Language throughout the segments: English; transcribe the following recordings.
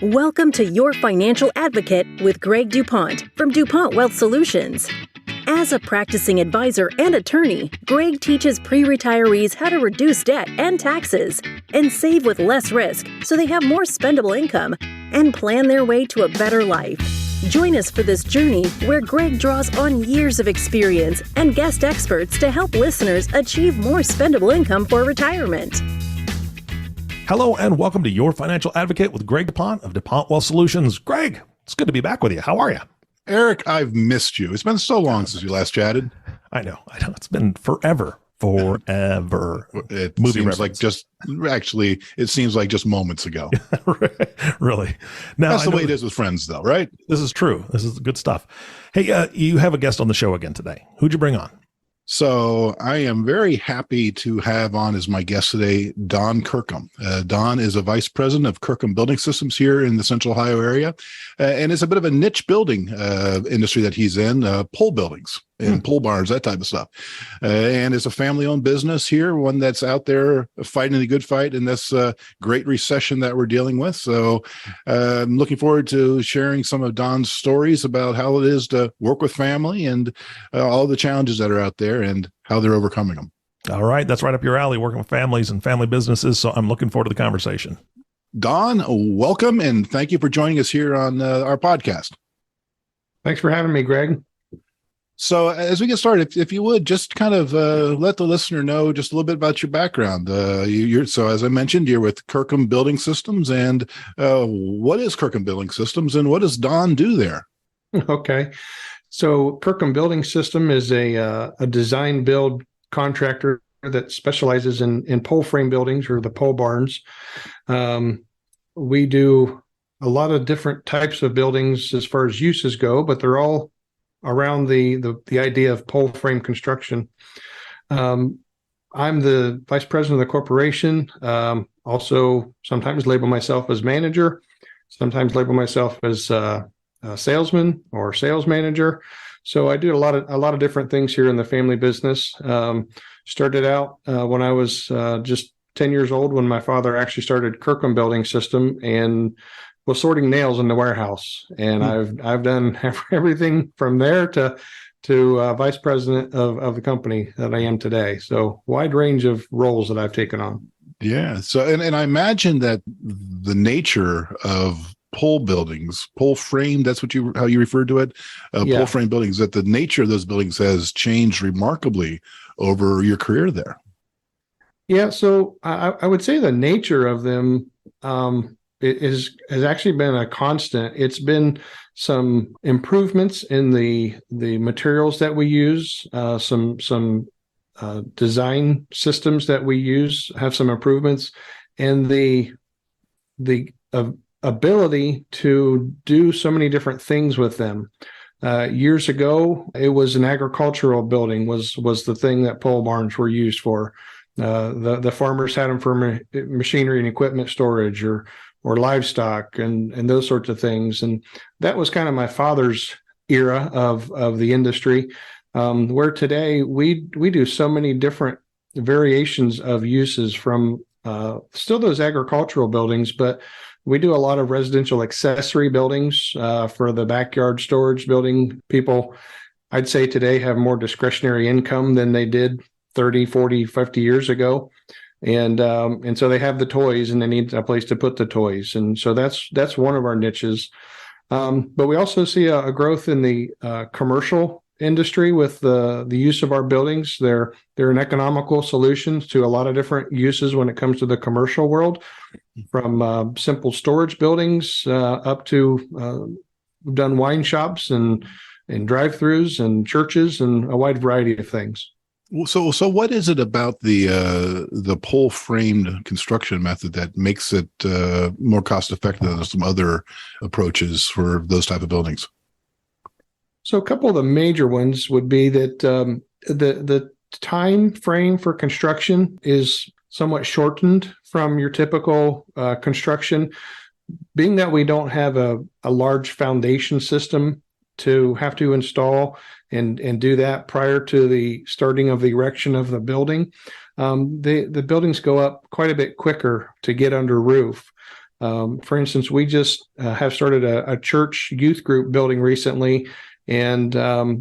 Welcome to Your Financial Advocate with Greg DuPont from DuPont Wealth Solutions. As a practicing advisor and attorney, Greg teaches pre-retirees how to reduce debt and taxes and save with less risk so they have more spendable income and plan their way to a better life. Join us for this journey where Greg draws on years of experience and guest experts to help listeners achieve more spendable income for retirement. Hello and welcome to Your Financial Advocate with Greg DuPont of DuPont Wealth Solutions. Greg, it's good to be back with you. How are you? Eric, I've missed you. It's been so long since we last chatted. I know. It's been forever. It seems like just moments ago. Really? Now, that's the way it is with friends, though, right? This is true. This is good stuff. Hey, you have a guest on the show again today. Who'd you bring on? So I am very happy to have on as my guest today, Don Kirkham. Don is a vice president of Kirkham Building Systems here in the Central Ohio area, and it's a bit of a niche building industry that he's in, pole buildings and pole barns, that type of stuff. And it's a family-owned business here, one that's out there fighting the good fight in this great recession that we're dealing with. So I'm looking forward to sharing some of Don's stories about how it is to work with family and all the challenges that are out there and how they're overcoming them. All right. That's right up your alley, working with families and family businesses. So I'm looking forward to the conversation. Don, welcome, and thank you for joining us here on our podcast. Thanks for having me, Greg. So as we get started, if you would, just kind of let the listener know just a little bit about your background. So as I mentioned, you're with Kirkham Building Systems. And what is Kirkham Building Systems and what does Don do there? Okay. So Kirkham Building System is a design build contractor that specializes in pole frame buildings or the pole barns. We do a lot of different types of buildings as far as uses go, but they're all around the idea of pole frame construction. I'm the vice president of the corporation. Also, sometimes label myself as manager, sometimes label myself as a salesman or sales manager. So I do a lot of different things here in the family business. Started out when I was just 10 years old when my father actually started Kirkham Building System and was sorting nails in the warehouse. And I've done everything from there to vice president of the company that I am today. So wide range of roles that I've taken on. Yeah. So, and I imagine that the nature of pole buildings, pole frame, that's how you referred to it, pole frame buildings, that the nature of those buildings has changed remarkably over your career there. Yeah. So I would say the nature of them, it has actually been a constant. It's been some improvements in the materials that we use, some design systems that we use have some improvements, and the ability to do so many different things with them. Years ago, it was an agricultural building was the thing that pole barns were used for. The farmers had them for machinery and equipment storage or livestock and those sorts of things. And that was kind of my father's era of the industry, where today we do so many different variations of uses from still those agricultural buildings, but we do a lot of residential accessory buildings for the backyard storage building. People, I'd say today, have more discretionary income than they did 30, 40, 50 years ago. And so they have the toys and they need a place to put the toys. And so that's one of our niches. But we also see a growth in the commercial industry with the use of our buildings. They're an economical solution to a lot of different uses when it comes to the commercial world, from simple storage buildings up to we've done wine shops and drive-throughs and churches and a wide variety of things. So what is it about the pole framed construction method that makes it more cost effective than some other approaches for those type of buildings? So a couple of the major ones would be that the time frame for construction is somewhat shortened from your typical construction, being that we don't have a large foundation system to have to install and do that prior to the starting of the erection of the building. The buildings go up quite a bit quicker to get under roof. For instance, we just have started a church youth group building recently, and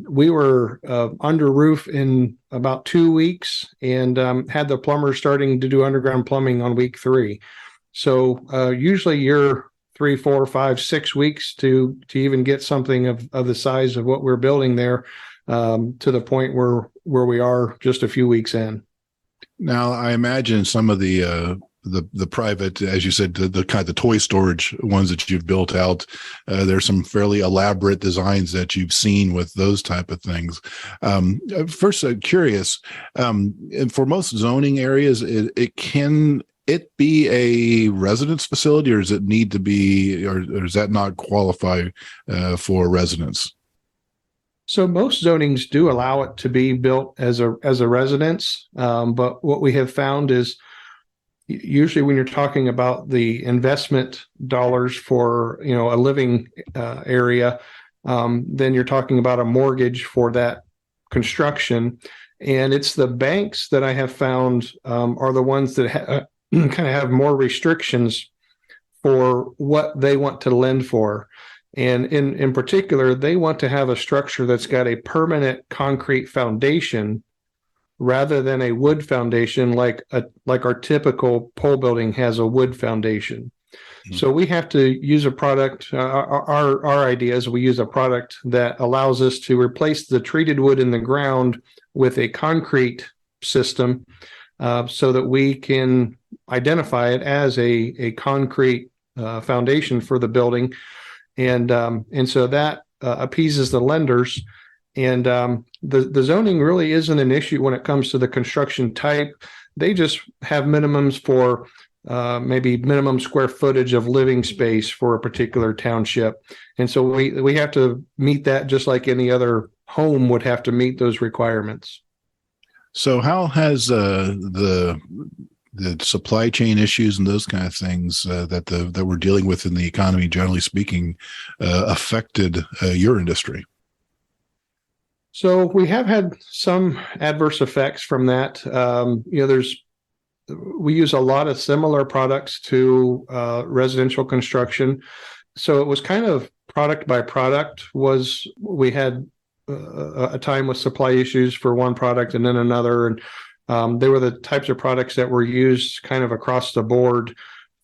we were under roof in about 2 weeks, and had the plumbers starting to do underground plumbing on week 3. So usually you're 3, 4, 5, 6 weeks to even get something of the size of what we're building there, to the point where we are just a few weeks in. Now, I imagine some of the private, as you said, the kind of the toy storage ones that you've built out, there's some fairly elaborate designs that you've seen with those type of things. First, curious, and for most zoning areas, can it be a residence facility, or does it need to be, or does that not qualify for residence? So most zonings do allow it to be built as a residence, but what we have found is usually when you're talking about the investment dollars for a living area, then you're talking about a mortgage for that construction, and it's the banks that I have found are the ones that kind of have more restrictions for what they want to lend for. And in particular, they want to have a structure that's got a permanent concrete foundation rather than a wood foundation, like our typical pole building has a wood foundation. Mm-hmm. So we have to use a product. Our idea is we use a product that allows us to replace the treated wood in the ground with a concrete system, so that we can identify it as a concrete foundation for the building. And so that appeases the lenders, and the zoning really isn't an issue when it comes to the construction type. They just have minimums for maybe minimum square footage of living space for a particular township, and so we have to meet that just like any other home would have to meet those requirements. So how has the supply chain issues and those kind of things that we're dealing with in the economy, generally speaking, affected your industry? So we have had some adverse effects from that. We use a lot of similar products to residential construction, so it was kind of product by product. We had a time with supply issues for one product and then another, and they were the types of products that were used kind of across the board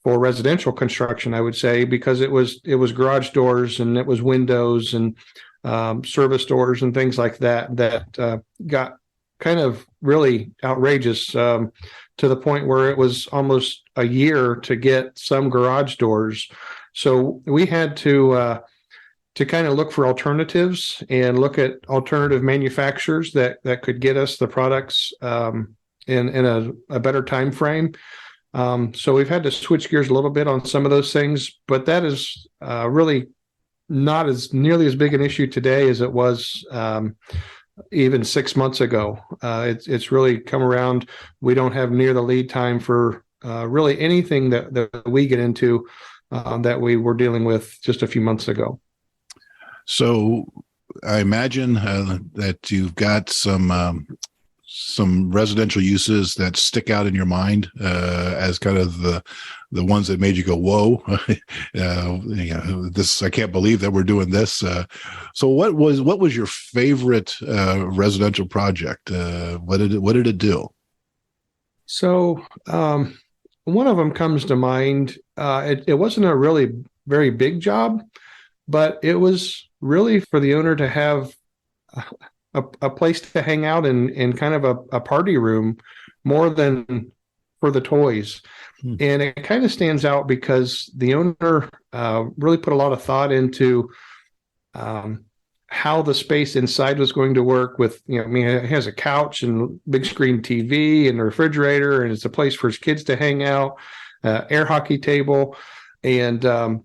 for residential construction, I would say, because it was garage doors and it was windows and service doors and things like that got kind of really outrageous, to the point where it was almost a year to get some garage doors. So we had to kind of look for alternatives and look at alternative manufacturers that could get us the products in a better time frame. So we've had to switch gears a little bit on some of those things, but that is really not as nearly as big an issue today as it was even 6 months ago. It's really come around. We don't have near the lead time for really anything that we get into that we were dealing with just a few months ago. So I imagine that you've got some residential uses that stick out in your mind as kind of the ones that made you go, "Whoa, this! I can't believe that we're doing this." So, what was your favorite residential project? What did it do? So, one of them comes to mind. It wasn't a really very big job, but it was really for the owner to have a place to hang out in kind of a party room more than for the toys. And it kind of stands out because the owner really put a lot of thought into how the space inside was going to work with, it has a couch and big screen TV and a refrigerator, and it's a place for his kids to hang out, air hockey table. And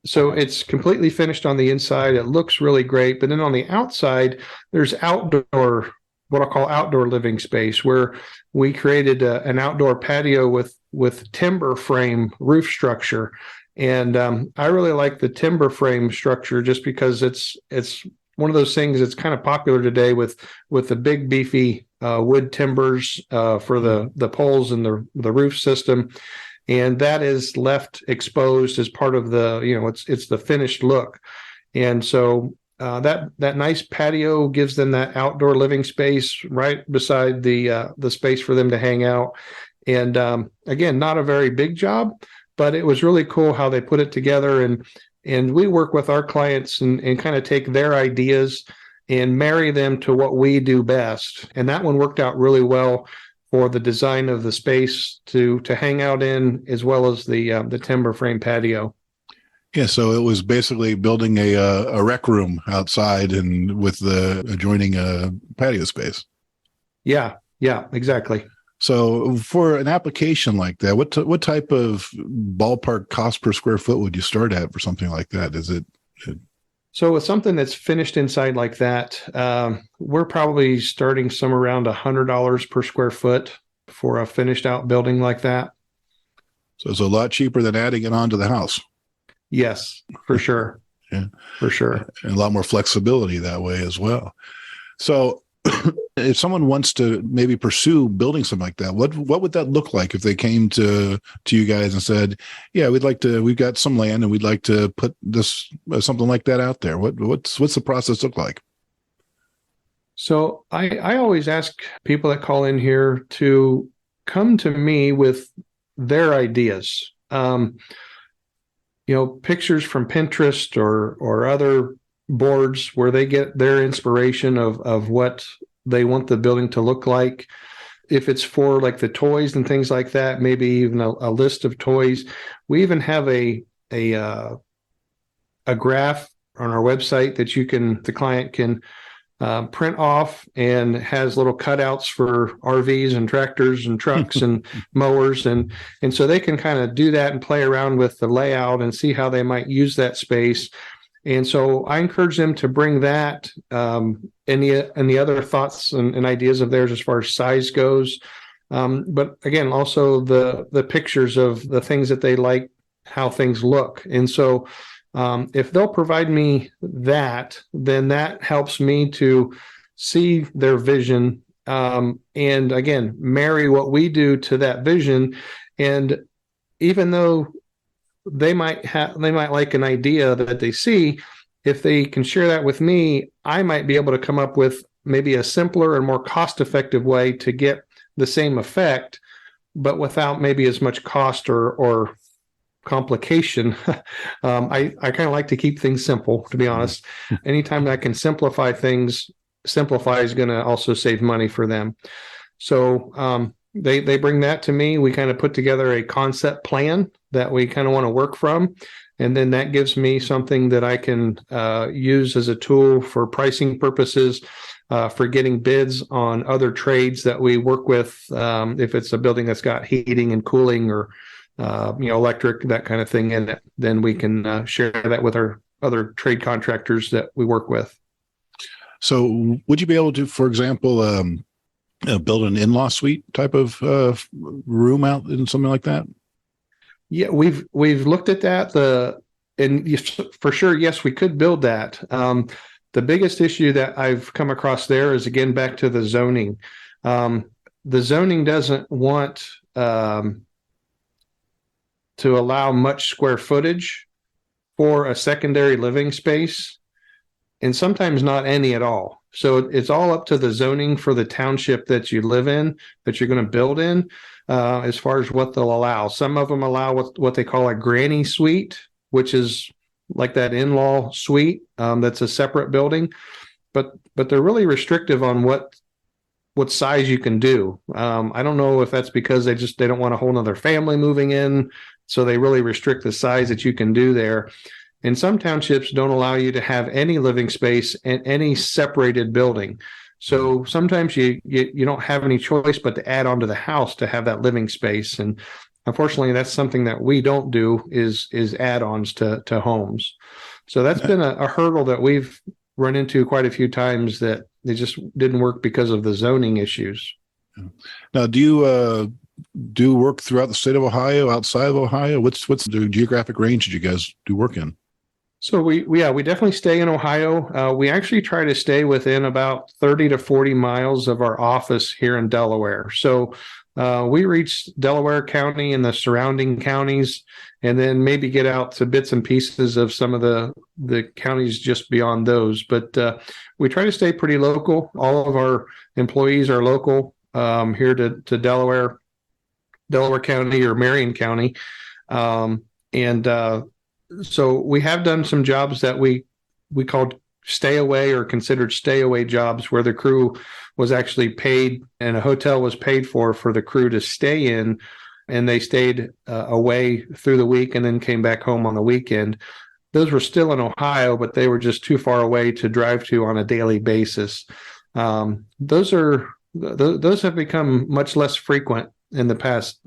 so it's completely finished on the inside. It looks really great. But then on the outside, there's outdoor, what I'll call outdoor living space, where we created an outdoor patio with timber frame roof structure. And I really like the timber frame structure just because it's one of those things that's kind of popular today with the big beefy wood timbers for the poles and the roof system. and that is left exposed as part of the, it's the finished look. And so that nice patio gives them that outdoor living space right beside the space for them to hang out. And again, not a very big job, but it was really cool how they put it together. And we work with our clients and kind of take their ideas and marry them to what we do best. And that one worked out really well for the design of the space to hang out in, as well as the timber frame patio. Yeah, so it was basically building a rec room outside and with the adjoining patio space. Yeah, exactly. So for an application like that, what type of ballpark cost per square foot would you start at for something like that? Is it? So with something that's finished inside like that, we're probably starting somewhere around $100 per square foot for a finished out building like that. So it's a lot cheaper than adding it onto the house. Yes, for sure. Yeah, for sure. And a lot more flexibility that way as well. So if someone wants to maybe pursue building something like that, what would that look like if they came to you guys and said, yeah, we've got some land and we'd like to put this something like that out there? What's the process look like? So I always ask people that call in here to come to me with their ideas. Pictures from Pinterest or other boards where they get their inspiration of what they want the building to look like. If it's for like the toys and things like that, maybe even a list of toys. We even have a graph on our website that the client can print off, and has little cutouts for RVs and tractors and trucks and mowers. And so they can kind of do that and play around with the layout and see how they might use that space. And so I encourage them to bring that and the other thoughts and ideas of theirs as far as size goes. But again, also the pictures of the things that they like, how things look. And so if they'll provide me that, then that helps me to see their vision, and again, marry what we do to that vision. And even though they might like an idea that they see, if they can share that with me, I might be able to come up with maybe a simpler and more cost-effective way to get the same effect, but without maybe as much cost or complication. I kind of like to keep things simple, to be honest. Anytime I can simplify things, Simplify is going to also save money for them. So they bring that to me. We kind of put together a concept plan that we kind of want to work from. And then that gives me something that I can use as a tool for pricing purposes, for getting bids on other trades that we work with. If it's a building that's got heating and cooling or electric, that kind of thing in it, then we can share that with our other trade contractors that we work with. So would you be able to, for example, build an in-law suite type of room out in something like that? Yeah, we've looked at that. And for sure, yes, we could build that. The biggest issue that I've come across there is, again, back to the zoning. The zoning doesn't want to allow much square footage for a secondary living space, and sometimes not any at all. So it's all up to the zoning for the township that you live in, that you're going to build in, as far as what they'll allow. Some of them allow what they call a granny suite, which is like that in-law suite, that's a separate building, but they're really restrictive on what size you can do. I don't know if that's because they don't want a whole nother family moving in, so they really restrict the size that you can do there. And some townships don't allow you to have any living space in any separated building. So sometimes you don't have any choice but to add onto the house to have that living space. And unfortunately, that's something that we don't do, is add-ons to homes. So that's been a hurdle that we've run into quite a few times, that they just didn't work because of the zoning issues. Now, do you do work throughout the state of Ohio, outside of Ohio? What's the geographic range that you guys do work in? So we definitely stay in Ohio. We actually try to stay within about 30 to 40 miles of our office here in Delaware. So we reach Delaware County and the surrounding counties, and then maybe get out to bits and pieces of some of the counties just beyond those. But we try to stay pretty local. All of our employees are local here to Delaware County or Marion County. So we have done some jobs that we called stay away or considered stay away jobs, where the crew was actually paid and a hotel was paid for the crew to stay in, and they stayed away through the week and then came back home on the weekend. Those were still in Ohio, but they were just too far away to drive to on a daily basis. Those have become much less frequent in the past,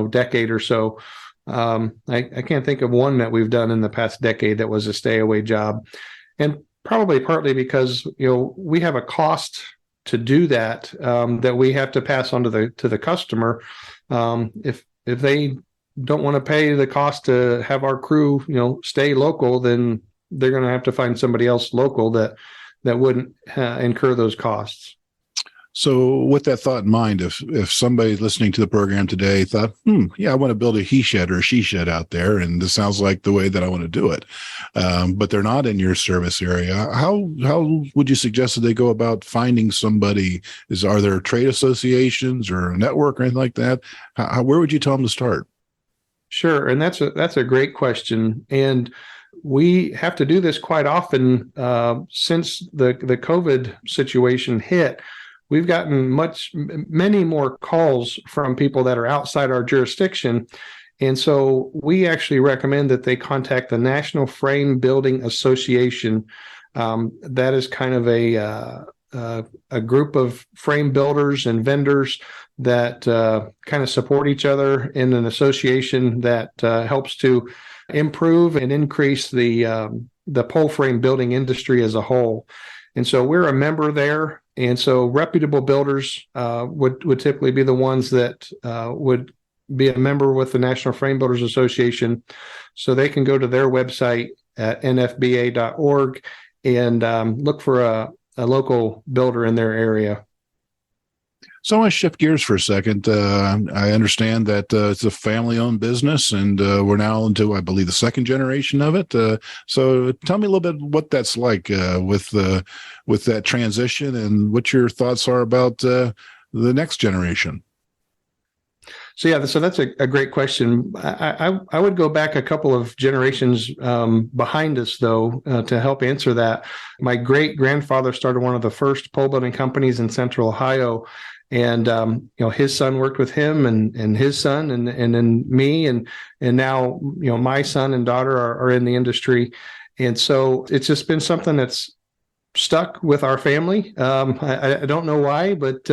decade or so. I can't think of one that we've done in the past decade that was a stay away job, and probably partly because we have a cost to do that that we have to pass on to the customer. If they don't want to pay the cost to have our crew stay local, then they're going to have to find somebody else local that wouldn't incur those costs. So with that thought in mind, if somebody listening to the program today thought, I want to build a he shed or a she shed out there, and this sounds like the way that I want to do it, but they're not in your service area, how would you suggest that they go about finding somebody? Are there trade associations or a network or anything like that? Where would you tell them to start? Sure, and that's a great question, and we have to do this quite often since the COVID situation hit. We've gotten many more calls from people that are outside our jurisdiction. And so we actually recommend that they contact the National Frame Building Association. That is kind of a group of frame builders and vendors that kind of support each other in an association that helps to improve and increase the pole frame building industry as a whole. And so we're a member there. And so reputable builders would typically be the ones that would be a member with the National Frame Builders Association. So they can go to their website at nfba.org and look for a local builder in their area. So I want to shift gears for a second. I understand that it's a family-owned business, and we're now into, I believe, the second generation of it. So tell me a little bit what that's like with that transition, and what your thoughts are about the next generation. So that's a great question. I would go back a couple of generations behind us, though, to help answer that. My great-grandfather started one of the first pole building companies in Central Ohio. And his son worked with him, and his son, and then me, and now my son and daughter are in the industry, and so it's just been something that's stuck with our family. I don't know why, but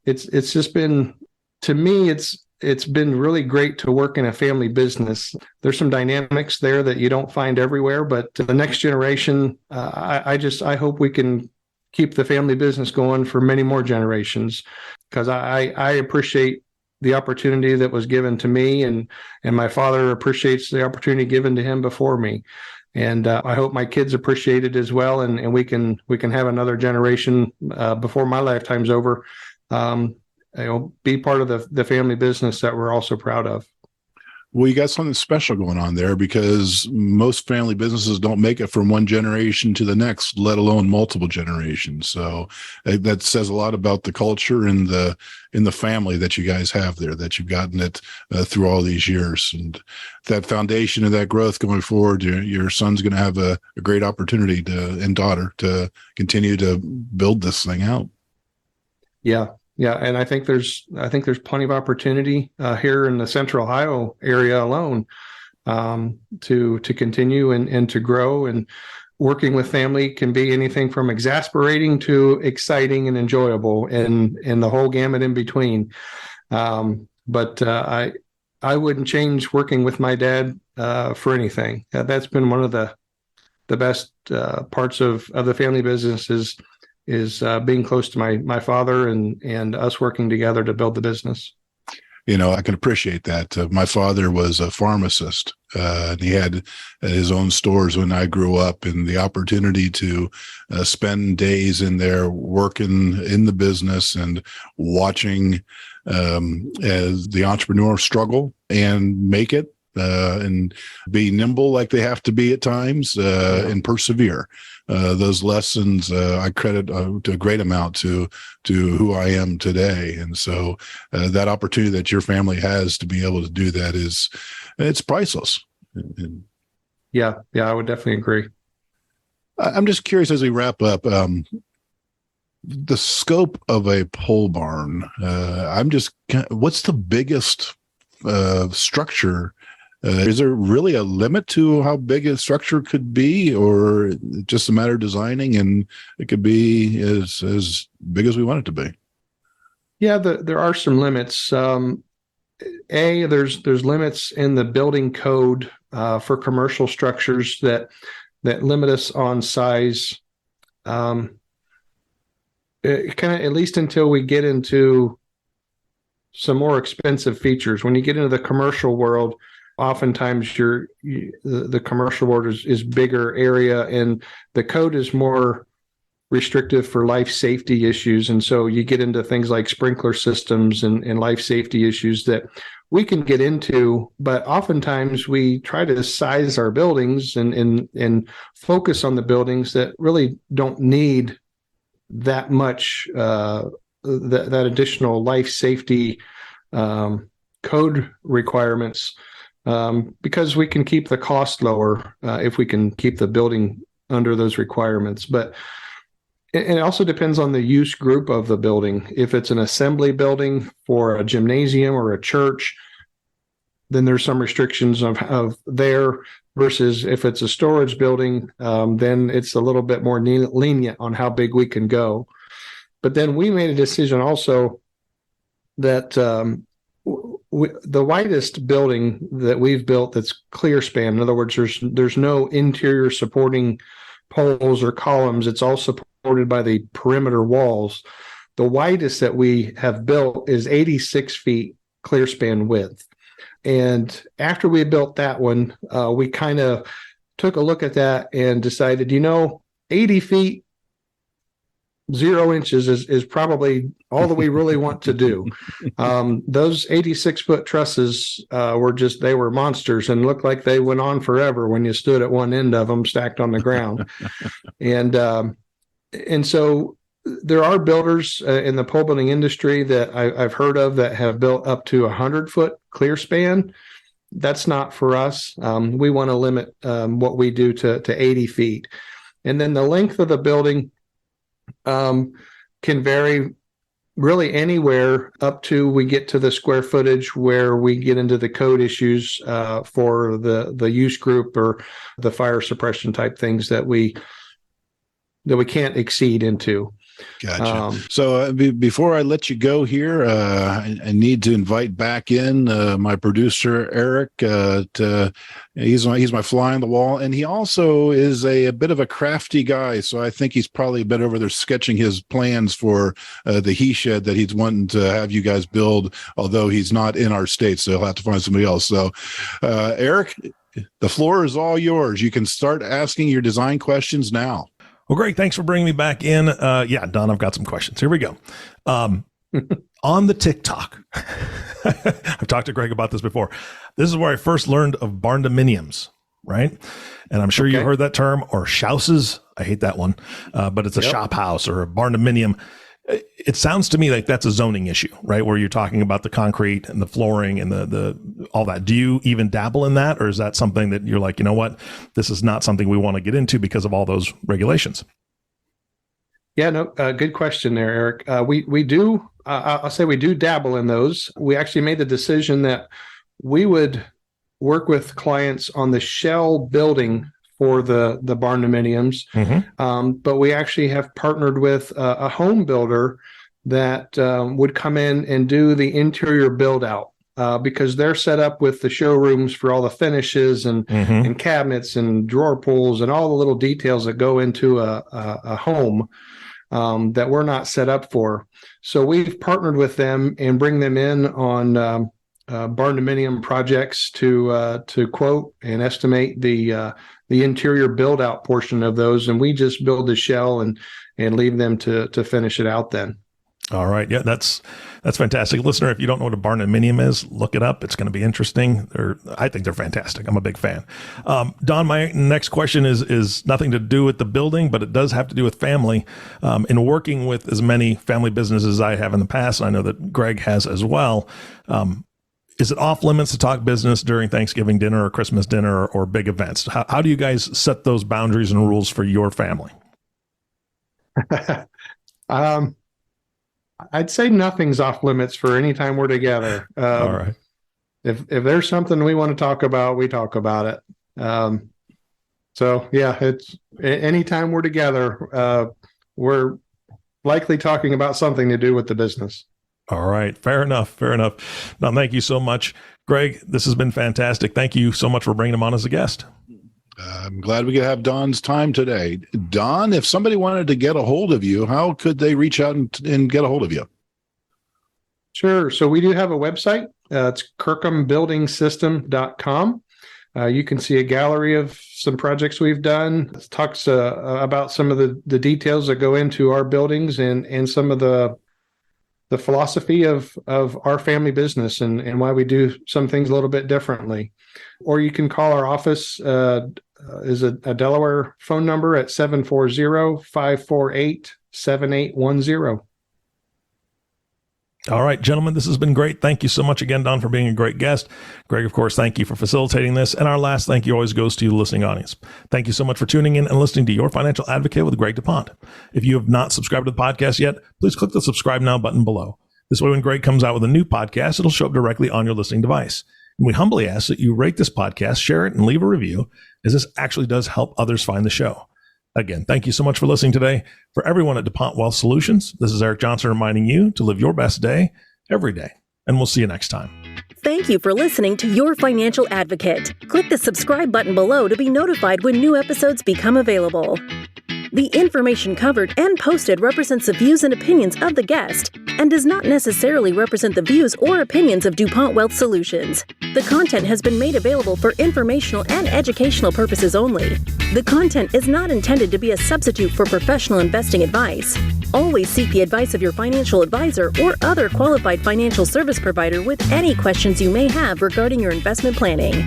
it's just been, to me, it's been really great to work in a family business. There's some dynamics there that you don't find everywhere, but the next generation, I hope we can keep the family business going for many more generations, because I appreciate the opportunity that was given to me, and my father appreciates the opportunity given to him before me. And I hope my kids appreciate it as well. And we can have another generation before my lifetime's over, be part of the family business that we're also proud of. Well, you got something special going on there, because most family businesses don't make it from one generation to the next, let alone multiple generations. So that says a lot about the culture and in the family that you guys have there, that you've gotten it through all these years. And that foundation and that growth going forward, your son's going to have a great opportunity and daughter to continue to build this thing out. Yeah, and I think there's plenty of opportunity here in the Central Ohio area alone to continue and to grow. And working with family can be anything from exasperating to exciting and enjoyable, and the whole gamut in between. But I wouldn't change working with my dad for anything. That's been one of the best parts of the family business is being close to my father and us working together to build the business. I can appreciate that. My father was a pharmacist, and he had his own stores when I grew up, and the opportunity to spend days in there working in the business and watching as the entrepreneur struggle and make it, and be nimble like they have to be at times, and persevere. Those lessons I credit to a great amount to who I am today. And so that opportunity that your family has to be able to do that it's priceless. Yeah, I would definitely agree. I'm just curious as we wrap up, the scope of a pole barn. What's the biggest structure? Is there really a limit to how big a structure could be, or just a matter of designing and it could be as big as we want it to be? Yeah, there are some limits. There's limits in the building code for commercial structures that limit us on size. Kind of, at least until we get into some more expensive features. When you get into the commercial world, oftentimes the commercial world is bigger area, and the code is more restrictive for life safety issues. And so you get into things like sprinkler systems and life safety issues that we can get into, but oftentimes we try to size our buildings and focus on the buildings that really don't need that much, that additional life safety code requirements, because we can keep the cost lower if we can keep the building under those requirements. But it also depends on the use group of the building. If it's an assembly building for a gymnasium or a church, then there's some restrictions of there, versus if it's a storage building, then it's a little bit more lenient on how big we can go. But then we made a decision also that the widest building that we've built that's clear span, in other words, there's no interior supporting poles or columns, it's all supported by the perimeter walls. The widest that we have built is 86 feet clear span width. And after we built that one, we kind of took a look at that and decided, 80 feet, 0 inches is probably all that we really want to do. Those 86-foot trusses they were monsters and looked like they went on forever when you stood at one end of them stacked on the ground. And so there are builders in the pole building industry that I've heard of that have built up to 100-foot clear span. That's not for us. We want to limit what we do to 80 feet. And then the length of the building can vary really anywhere up to we get to the square footage where we get into the code issues for the use group or the fire suppression type things that we can't exceed into. Gotcha. So before I let you go here, I need to invite back in my producer, Eric. He's my fly on the wall, and he also is a bit of a crafty guy. So I think he's probably been over there sketching his plans for the he shed that he's wanting to have you guys build, although he's not in our state, so he'll have to find somebody else. So Eric, the floor is all yours. You can start asking your design questions now. Well, Greg, thanks for bringing me back in. Don, I've got some questions. Here we go. On the TikTok, I've talked to Greg about this before. This is where I first learned of barndominiums, right? And I'm sure you heard that term, or shouses. I hate that one, but it's a shop house or a barndominium. It sounds to me like that's a zoning issue, right? Where you're talking about the concrete and the flooring and the all that. Do you even dabble in that? Or is that something that you're like, you know what, this is not something we want to get into because of all those regulations? Yeah, no, good question there, Eric. We do, I'll say we do dabble in those. We actually made the decision that we would work with clients on the shell building for the barndominiums. Mm-hmm. But we actually have partnered with a home builder that would come in and do the interior build out because they're set up with the showrooms for all the finishes and cabinets and drawer pulls and all the little details that go into a home that we're not set up for. So we've partnered with them and bring them in on barn-dominium projects to quote and estimate the interior build-out portion of those, and we just build the shell and leave them to finish it out then. All right. Yeah, that's fantastic. Listener, if you don't know what a barn-dominium is, look it up. It's going to be interesting. I think they're fantastic. I'm a big fan. Don, my next question is nothing to do with the building, but it does have to do with family. In working with as many family businesses as I have in the past, and I know that Greg has as well, is it off limits to talk business during Thanksgiving dinner or Christmas dinner or big events? How do you guys set those boundaries and rules for your family? I'd say nothing's off limits for any time we're together. All right. If there's something we want to talk about, we talk about it. So yeah, it's anytime we're together, we're likely talking about something to do with the business. All right. Fair enough. Now, thank you so much, Greg. This has been fantastic. Thank you so much for bringing him on as a guest. I'm glad we could have Don's time today. Don, if somebody wanted to get a hold of you, how could they reach out and get a hold of you? Sure. So we do have a website. It's kirkhambuildingsystem.com. You can see a gallery of some projects we've done. It talks about some of the details that go into our buildings and some of the philosophy of our family business and why we do some things a little bit differently. Or you can call our office, is a Delaware phone number at 740-548-7810. All right, gentlemen, this has been great. Thank you so much again, Don, for being a great guest. Greg, of course, thank you for facilitating this. And our last thank you always goes to you, the listening audience. Thank you so much for tuning in and listening to Your Financial Advocate with Greg DuPont. If you have not subscribed to the podcast yet, please click the subscribe now button below. This way, when Greg comes out with a new podcast, it'll show up directly on your listening device. And we humbly ask that you rate this podcast, share it, and leave a review, as this actually does help others find the show. Again, thank you so much for listening today. For everyone at DuPont Wealth Solutions, this is Eric Johnson reminding you to live your best day every day. And we'll see you next time. Thank you for listening to Your Financial Advocate. Click the subscribe button below to be notified when new episodes become available. The information covered and posted represents the views and opinions of the guest and does not necessarily represent the views or opinions of DuPont Wealth Solutions. The content has been made available for informational and educational purposes only. The content is not intended to be a substitute for professional investing advice. Always seek the advice of your financial advisor or other qualified financial service provider with any questions you may have regarding your investment planning.